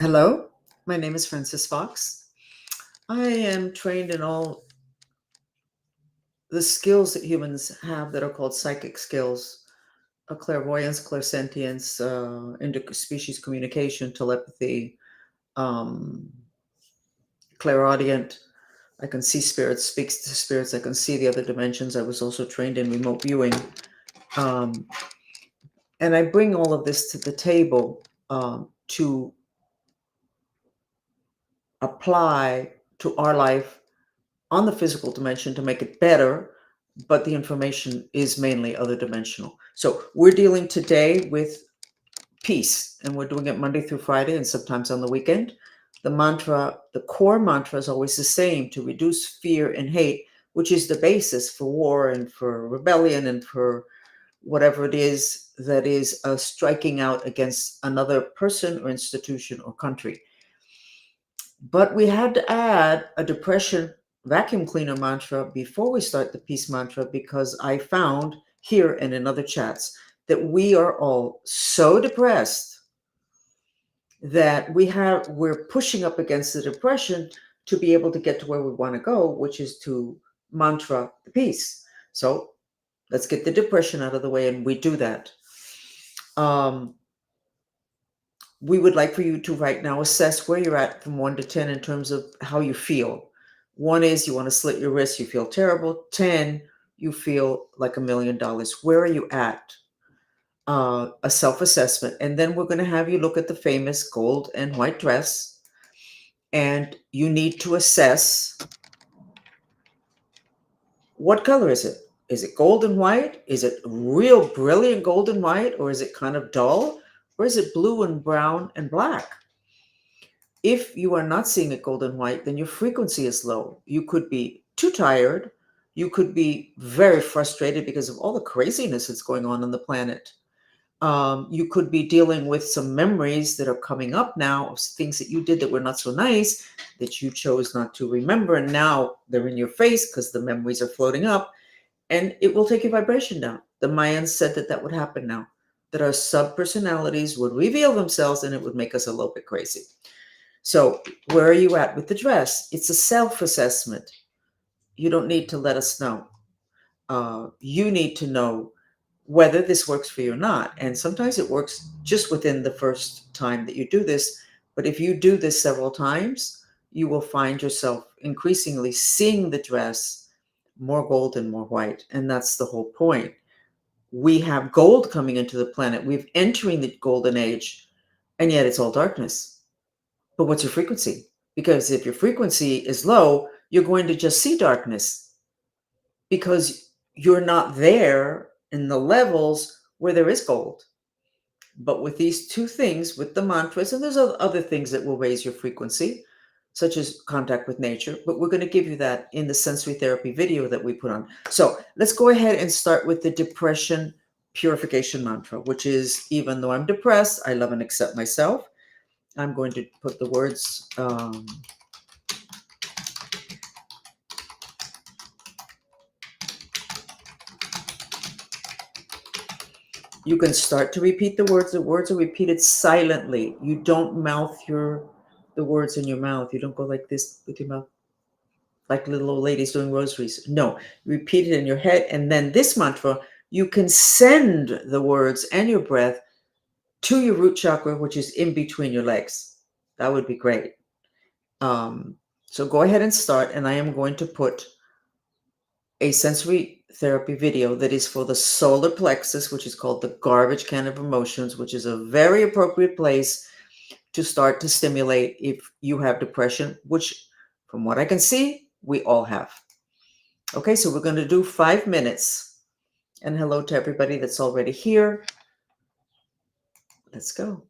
Hello, my name is Frances Fox. I am trained in all the skills that humans have that are called psychic skills, clairvoyance, clairsentience, interspecies communication, telepathy, um, clairaudient. I can see spirits, speaks to spirits. I can see the other dimensions. I was also trained in remote viewing. Um, and I bring all of this to the table to apply to our life on the physical dimension to make it better, but the information is mainly other dimensional. So we're dealing today with peace, and we're doing it Monday through Friday and sometimes on the weekend. The mantra, the core mantra is always the same: to reduce fear and hate, which is the basis for war and for rebellion and for whatever it is that is striking out against another person or institution or country. But we had to add a depression vacuum cleaner mantra before we start the peace mantra, because I found here and in other chats that we are all so depressed that we're pushing up against the depression to be able to get to where we want to go, which is to mantra the peace. So let's get the depression out of the way, and we do that. We would like for you to right now assess where you're at from 1 to 10 in terms of how you feel. 1 is you want to slit your wrist, you feel terrible. 10, you feel like $1 million. Where are you at? A self-assessment. And then we're going to have you look at the famous gold and white dress. And you need to assess, what color is it? Is it gold and white? Is it real brilliant gold and white? Or is it kind of dull? Or is it blue and brown and black? If you are not seeing it gold and white, then your frequency is low. You could be too tired. You could be very frustrated because of all the craziness that's going on the planet. You could be dealing with some memories that are coming up now of things that you did that were not so nice, that you chose not to remember. And now they're in your face because the memories are floating up, and it will take your vibration down. The Mayans said that that would happen now, that our sub-personalities would reveal themselves and it would make us a little bit crazy. So where are you at with the dress? It's a self-assessment. You don't need to let us know. You need to know whether this works for you or not. And sometimes it works just within the first time that you do this. But if you do this several times, you will find yourself increasingly seeing the dress more gold and more white. And that's the whole point. We have gold coming into the planet. We're entering the golden age, and yet it's all darkness. But what's your frequency? Because if your frequency is low, you're going to just see darkness because you're not there in the levels where there is gold. But with these two things, with the mantras, and there's other things that will raise your frequency, such as contact with nature, but we're going to give you that in the sensory therapy video that we put on. So let's go ahead and start with the depression purification mantra, which is, even though I'm depressed, I love and accept myself. I'm going to put the words you can start to repeat the words. The words are repeated silently. You don't mouth the words in your mouth. You don't go like this with your mouth, like little old ladies doing rosaries. No, you repeat it in your head. And then this mantra, you can send the words and your breath to your root chakra, which is in between your legs. That would be great. So go ahead and start. And I am going to put a sensory therapy video that is for the solar plexus, which is called the garbage can of emotions, which is a very appropriate place to start to stimulate if you have depression, which from what I can see, we all have. Okay, so we're going to do 5 minutes. And hello to everybody that's already here. Let's go.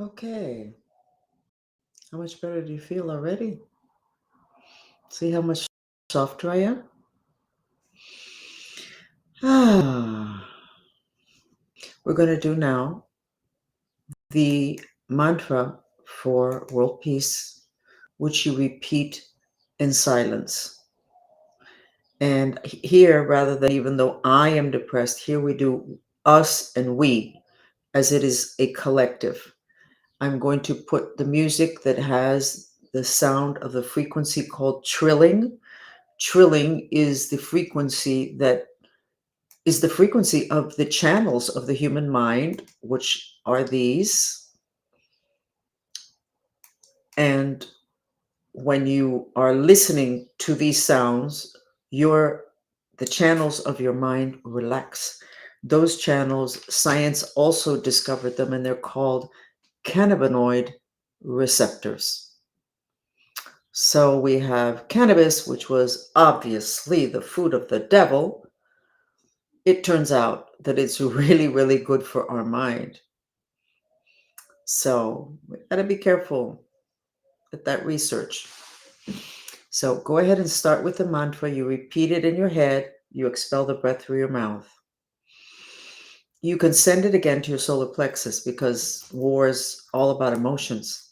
Okay. How much better do you feel already? See how much softer I am? We're going to do now the mantra for world peace, which you repeat in silence. And here, rather than even though I am depressed, here we do us and we, as it is a collective. I'm going to put the music that has the sound of the frequency called trilling. Trilling is the frequency that is the frequency of the channels of the human mind, which are these. And when you are listening to these sounds, the channels of your mind relax. Those channels, science also discovered them, and they're called cannabinoid receptors. So we have cannabis, which was obviously the food of the devil. It turns out that it's really, really good for our mind. So we gotta be careful with that research. So go ahead and start with the mantra. You repeat it in your head. You expel the breath through your mouth. You can send it again to your solar plexus because war is all about emotions.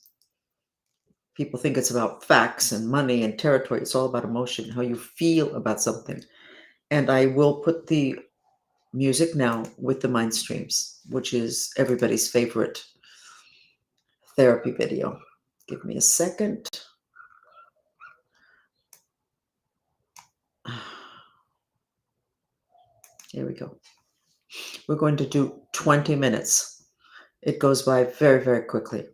People think it's about facts and money and territory. It's all about emotion, how you feel about something. And I will put the music now with the mind streams, which is everybody's favorite therapy video. Give me a second. Here we go. We're going to do 20 minutes. It goes by very, very quickly.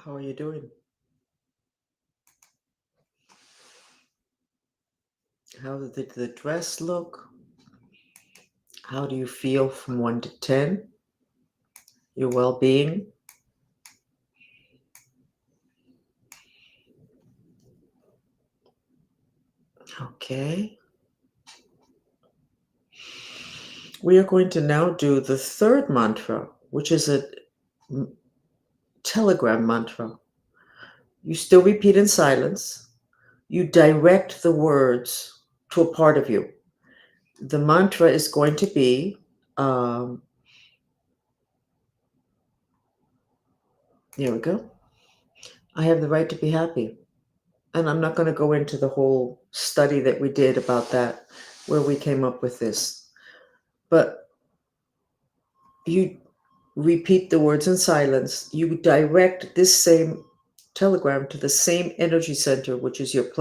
How are you doing? How did the dress look? How do you feel from 1 to 10? Your well-being? Okay. We are going to now do the third mantra, which is a telegram mantra. You still repeat in silence. You direct the words to a part of you. The mantra is going to be, here we go. I have the right to be happy. And I'm not going to go into the whole study that we did about that, where we came up with this. But you repeat the words in silence. You direct this same telegram to the same energy center, which is your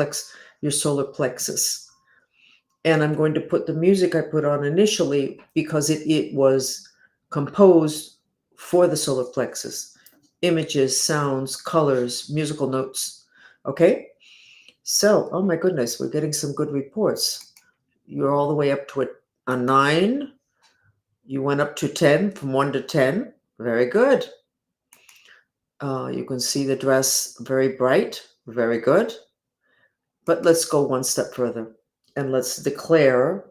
solar plexus. And I'm going to put the music I put on initially because it was composed for the solar plexus. Images, sounds, colors, musical notes. Okay? So, oh my goodness, we're getting some good reports. You're all the way up to a 9. You went up to 10, from 1 to 10. Very good. You can see the dress very bright. Very good. But let's go one step further. And let's declare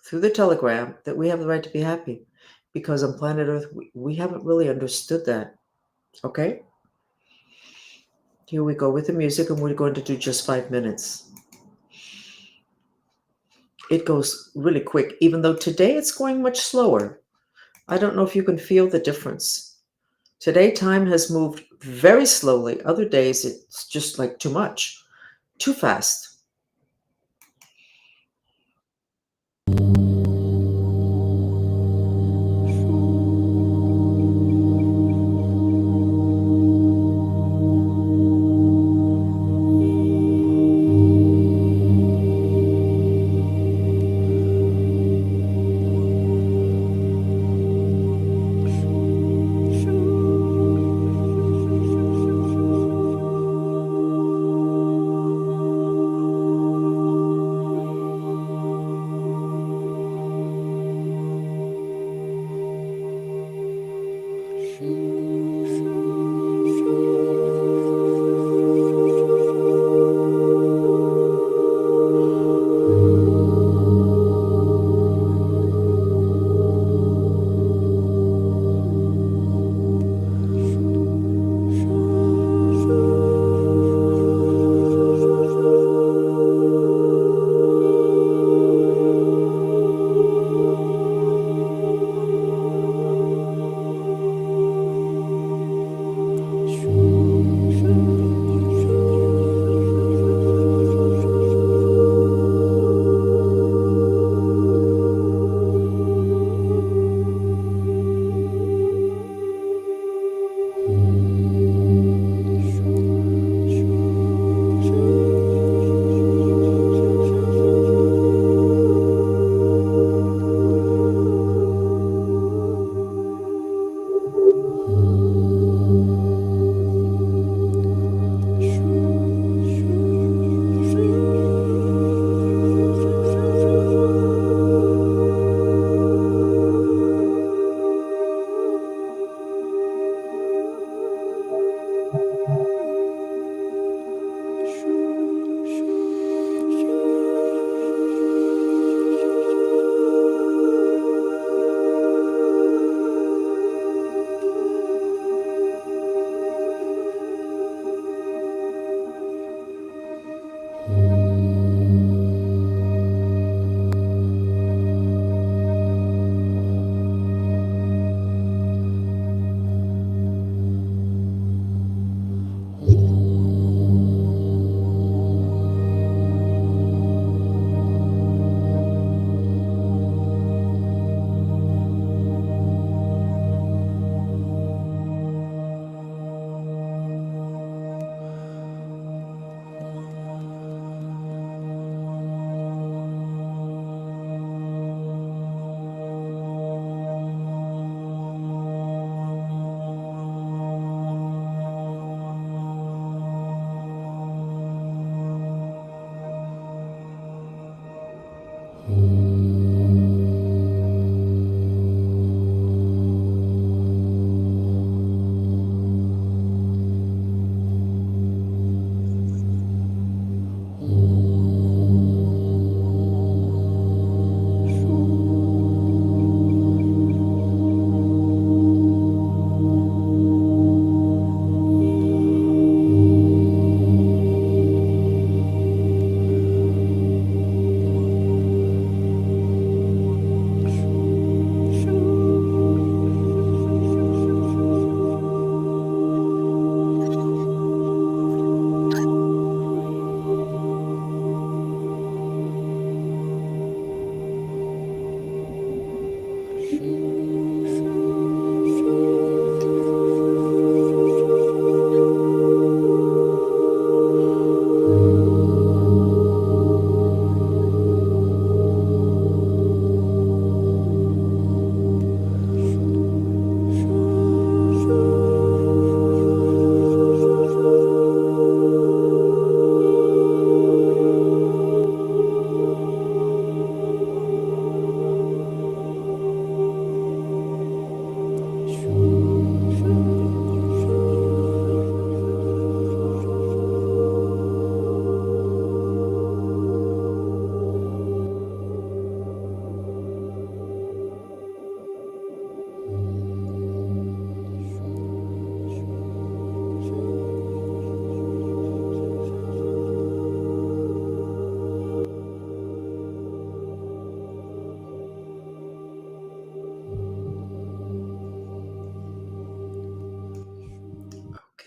through the telegram that we have the right to be happy. Because on planet Earth, we haven't really understood that. Okay? Here we go with the music, and we're going to do just 5 minutes. It goes really quick, even though today it's going much slower. I don't know if you can feel the difference. Today, time has moved very slowly. Other days, it's just like too much, too fast.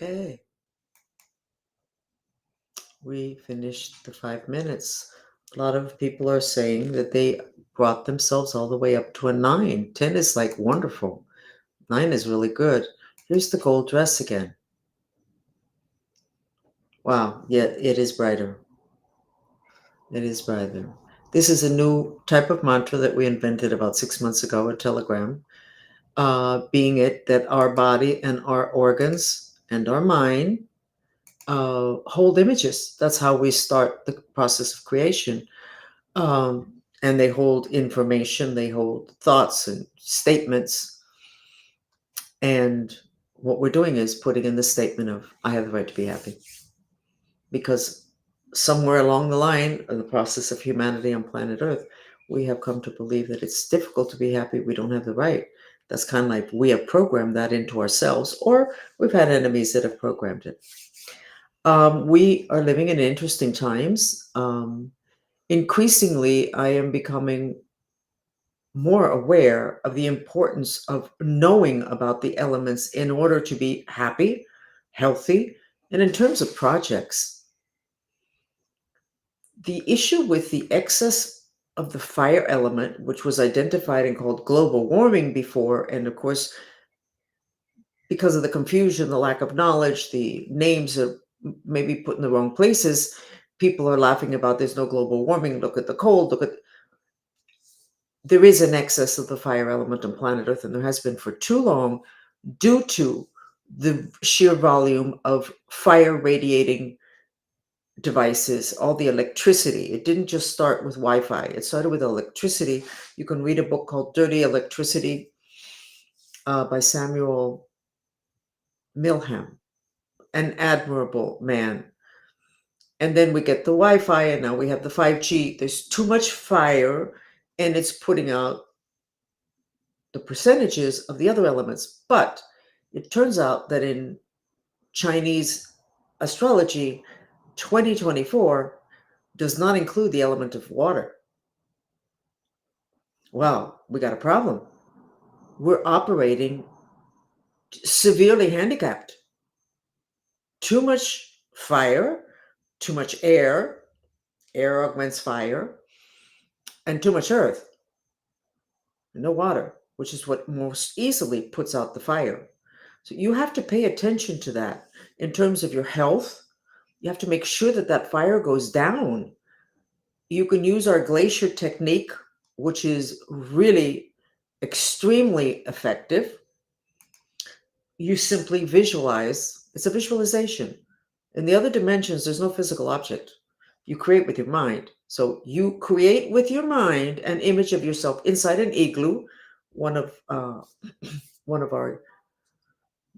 Okay, we finished the 5 minutes. A lot of people are saying that they brought themselves all the way up to a 9. 10 is like wonderful. 9 is really good. Here's the gold dress again. Wow, yeah, it is brighter. It is brighter. This is a new type of mantra that we invented about 6 months ago, a telegram, being it that our body and our organs and our mind hold images. That's how we start the process of creation. And they hold information, they hold thoughts and statements. And what we're doing is putting in the statement of, I have the right to be happy. Because somewhere along the line of the process of humanity on planet Earth, we have come to believe that it's difficult to be happy. We don't have the right. That's kind of like we have programmed that into ourselves, or we've had enemies that have programmed it. We are living in interesting times. Increasingly, I am becoming more aware of the importance of knowing about the elements in order to be happy, healthy, and in terms of projects. The issue with the excess of the fire element, which was identified and called global warming before, and of course, because of the confusion, the lack of knowledge, the names are maybe put in the wrong places, people are laughing about there's no global warming. Look at the cold, there is an excess of the fire element on planet Earth, and there has been for too long due to the sheer volume of fire radiating devices, all the electricity. It didn't just start with Wi-Fi. It started with electricity. You can read a book called Dirty Electricity by Samuel Milham, an admirable man. And then we get the Wi-Fi, and now we have the 5G. There's too much fire, and it's putting out the percentages of the other elements. But it turns out that in Chinese astrology, 2024 does not include the element of water. Well, we got a problem. We're operating severely handicapped. Too much fire, too much air, air augments fire, and too much earth, no water, which is what most easily puts out the fire. So you have to pay attention to that in terms of your health. You have to make sure that that fire goes down. You can use our glacier technique, which is really extremely effective. You simply visualize. It's a visualization. In the other dimensions, there's no physical object. You create with your mind. So you create with your mind an image of yourself inside an igloo. One of our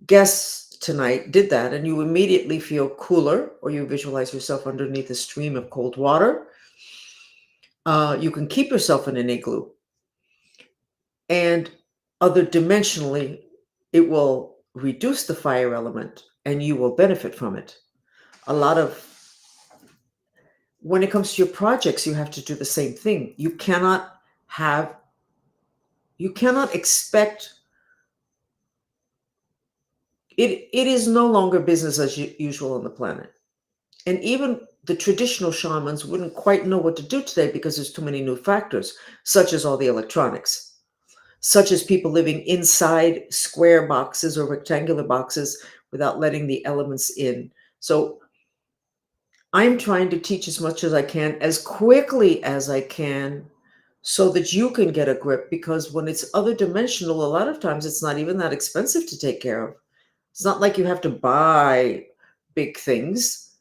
guests tonight did that, and you immediately feel cooler, or you visualize yourself underneath a stream of cold water. You can keep yourself in an igloo, and other dimensionally, it will reduce the fire element, and you will benefit from it. A lot of When it comes to your projects, you have to do the same thing. You cannot expect it. It is no longer business as usual on the planet. And even the traditional shamans wouldn't quite know what to do today because there's too many new factors, such as all the electronics, such as people living inside square boxes or rectangular boxes without letting the elements in. So I'm trying to teach as much as I can, as quickly as I can, so that you can get a grip, because when it's other dimensional, a lot of times it's not even that expensive to take care of. It's not like you have to buy big things.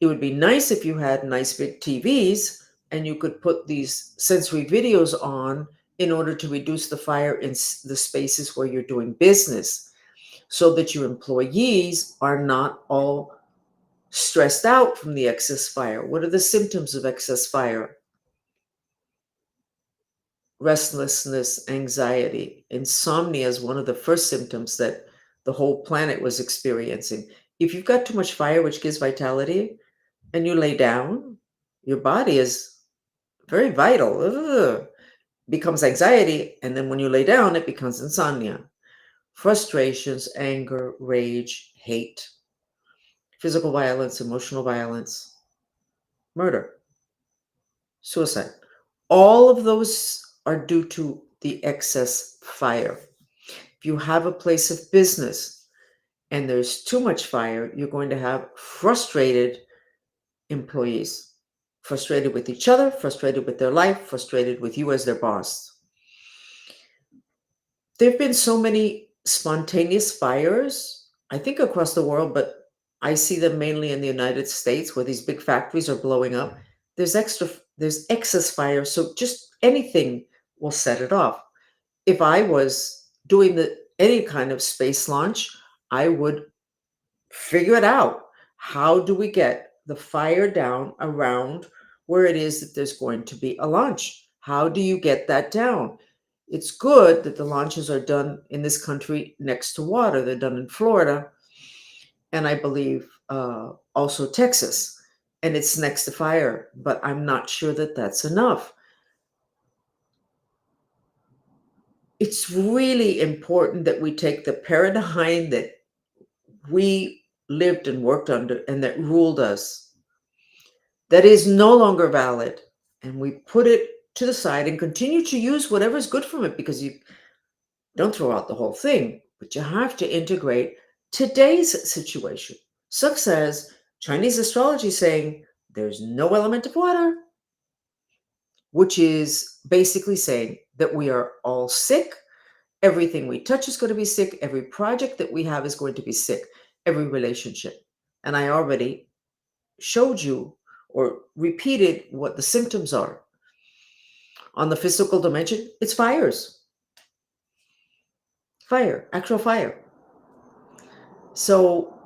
It would be nice if you had nice big TVs and you could put these sensory videos on in order to reduce the fire in the spaces where you're doing business, so that your employees are not all stressed out from the excess fire. What are the symptoms of excess fire? Restlessness, anxiety, insomnia is one of the first symptoms that the whole planet was experiencing. If you've got too much fire, which gives vitality, and you lay down, your body is very vital. Ugh. Becomes anxiety, and then when you lay down, it becomes insomnia. Frustrations, anger, rage, hate. physical violence, emotional violence, murder, suicide. All of those are due to the excess fire. If you have a place of business and there's too much fire, you're going to have frustrated employees, frustrated with each other, frustrated with their life, frustrated with you as their boss. There have been so many spontaneous fires, I think across the world, but I see them mainly in the United States where these big factories are blowing up. There's excess fire, so just anything will set it off. If I was doing any kind of space launch, I would figure it out. How do we get the fire down around where it is that there's going to be a launch? How do you get that down? It's good that the launches are done in this country next to water. They're done in Florida and I believe also Texas, and it's next to fire, but I'm not sure that that's enough. It's really important that we take the paradigm that we lived and worked under and that ruled us, that is no longer valid, and we put it to the side and continue to use whatever's good from it, because you don't throw out the whole thing, but you have to integrate today's situation, such as Chinese astrology saying there's no element of water, which is basically saying that we are all sick. Everything we touch is going to be sick. Every project that we have is going to be sick. Every relationship. And I already showed you or repeated what the symptoms are. On the physical dimension, it's fires. Fire, actual fire. So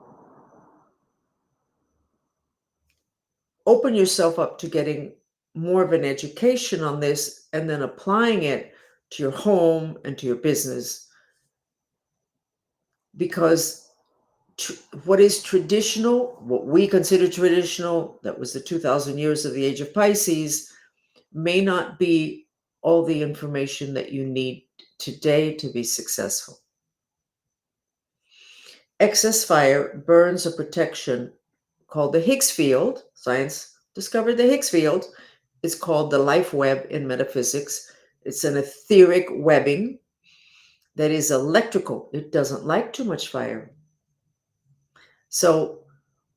open yourself up to getting more of an education on this and then applying it to your home and to your business. Because what is traditional, what we consider traditional, that was the 2000 years of the age of Pisces, may not be all the information that you need today to be successful. Excess fire burns a protection called the Higgs field. Science discovered the Higgs field. It's called the life web in metaphysics. It's an etheric webbing that is electrical. It doesn't like too much fire. So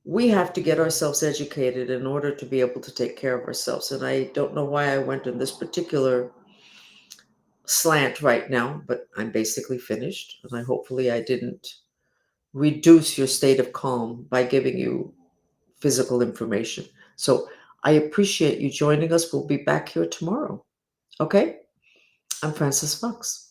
we have to get ourselves educated in order to be able to take care of ourselves. And I don't know why I went in this particular slant right now, but I'm basically finished. And hopefully I didn't reduce your state of calm by giving you physical information. So I appreciate you joining us. We'll be back here tomorrow. Okay? I'm Frances Fox.